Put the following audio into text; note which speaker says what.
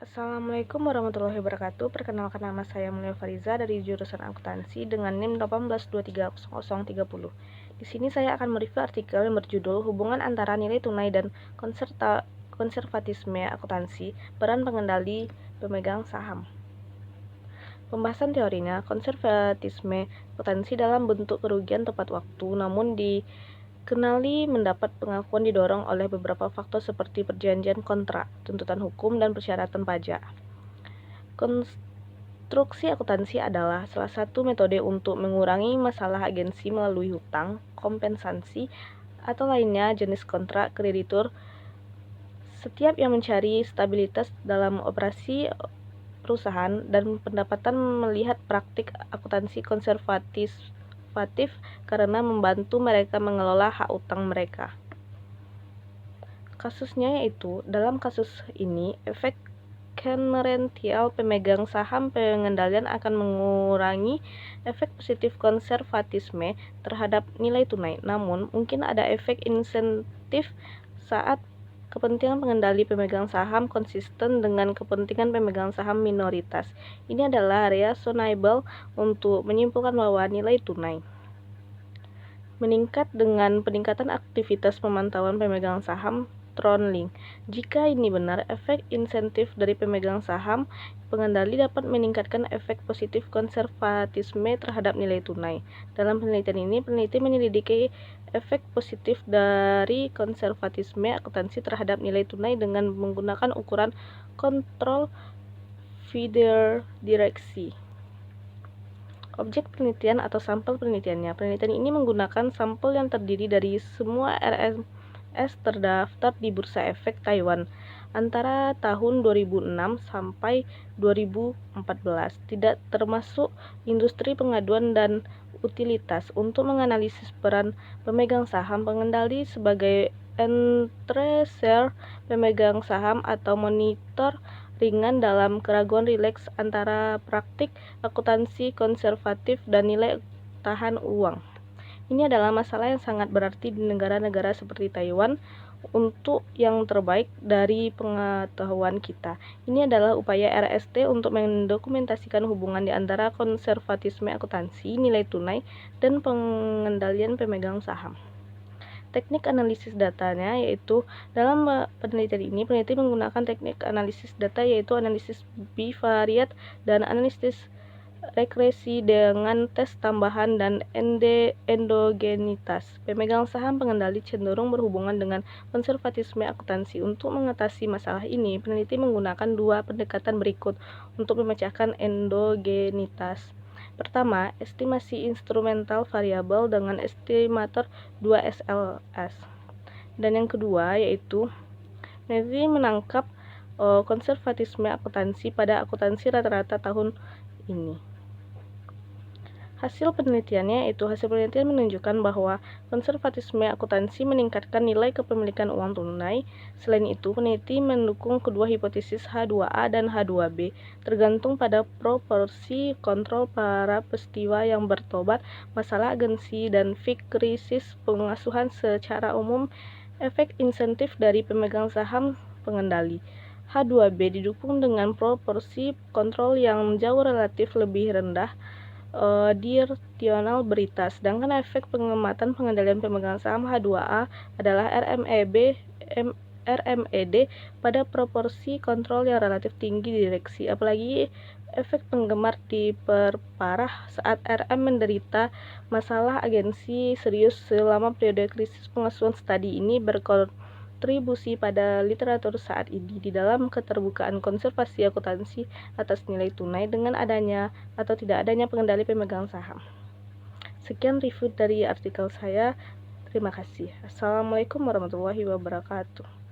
Speaker 1: Assalamualaikum warahmatullahi wabarakatuh. Perkenalkan, nama saya Mulia Fariza dari jurusan akuntansi dengan NIM 18230030. Di sini saya akan mereview artikel yang berjudul Hubungan antara nilai tunai dan konservatisme akuntansi, peran pengendali pemegang saham. Pembahasan teorinya, konservatisme akuntansi dalam bentuk kerugian tepat waktu, namun dikenali mendapat pengakuan didorong oleh beberapa faktor seperti perjanjian kontrak, tuntutan hukum, dan persyaratan pajak. Konstruksi akuntansi adalah salah satu metode untuk mengurangi masalah agensi melalui hutang, kompensasi, atau lainnya jenis kontrak kreditur. Setiap yang mencari stabilitas dalam operasi perusahaan dan pendapatan melihat praktik akuntansi konservatif karena membantu mereka mengelola hak utang mereka. Kasusnya yaitu, dalam kasus ini, efek inerential pemegang saham pengendalian akan mengurangi efek positif konservatisme terhadap nilai tunai. Namun, mungkin ada efek insentif saat kepentingan pengendali pemegang saham konsisten dengan kepentingan pemegang saham minoritas. Ini adalah reasonable untuk menyimpulkan bahwa nilai tunai meningkat dengan peningkatan aktivitas pemantauan pemegang saham trailing. Jika ini benar, efek insentif dari pemegang saham pengendali dapat meningkatkan efek positif konservatisme terhadap nilai tunai. Dalam penelitian ini, peneliti menyelidiki efek positif dari konservatisme akuntansi terhadap nilai tunai dengan menggunakan ukuran kontrol feeder direksi. Objek penelitian atau sampel penelitiannya. Penelitian ini menggunakan sampel yang terdiri dari semua RMS terdaftar di Bursa Efek Taiwan antara tahun 2006 sampai 2014, tidak termasuk industri pengaduan dan utilitas, untuk menganalisis peran pemegang saham pengendali sebagai entreser pemegang saham atau monitor ringan dalam keraguan rileks antara praktik akuntansi konservatif dan nilai tahan uang. Ini adalah masalah yang sangat berarti di negara-negara seperti Taiwan. Untuk yang terbaik dari pengetahuan kita, ini adalah upaya RST untuk mendokumentasikan hubungan di antara konservatisme akuntansi, nilai tunai, dan pengendalian pemegang saham. Teknik analisis datanya yaitu, dalam penelitian ini peneliti menggunakan teknik analisis data yaitu analisis bivariat dan analisis regresi dengan tes tambahan dan endogenitas. Pemegang saham pengendali cenderung berhubungan dengan konservatisme akuntansi. Untuk mengatasi masalah ini, peneliti menggunakan dua pendekatan berikut untuk memecahkan endogenitas. Pertama, estimasi instrumental variabel dengan estimator 2SLS. Dan yang kedua yaitu, peneliti menangkap konservatisme akuntansi pada akuntansi rata-rata tahun ini. Hasil penelitian menunjukkan bahwa konservatisme akuntansi meningkatkan nilai kepemilikan uang tunai. Selain itu, peneliti mendukung kedua hipotesis H2A dan H2B, tergantung pada proporsi kontrol para peristiwa yang bertobat, masalah agensi, dan krisis pengasuhan. Secara umum, efek insentif dari pemegang saham pengendali H2B didukung dengan proporsi kontrol yang jauh relatif lebih rendah directional berita, sedangkan efek pengamatan pengendalian pemegang saham H2A adalah RMED pada proporsi kontrol yang relatif tinggi direksi. Apalagi efek penggemar diperparah saat RM menderita masalah agensi serius. Selama periode krisis pengasuhan, studi ini berkontribusi pada literatur saat ini di dalam keterbukaan konservasi akuntansi atas nilai tunai dengan adanya atau tidak adanya pengendali pemegang saham. Sekian review dari artikel saya. Terima kasih. Assalamualaikum warahmatullahi wabarakatuh.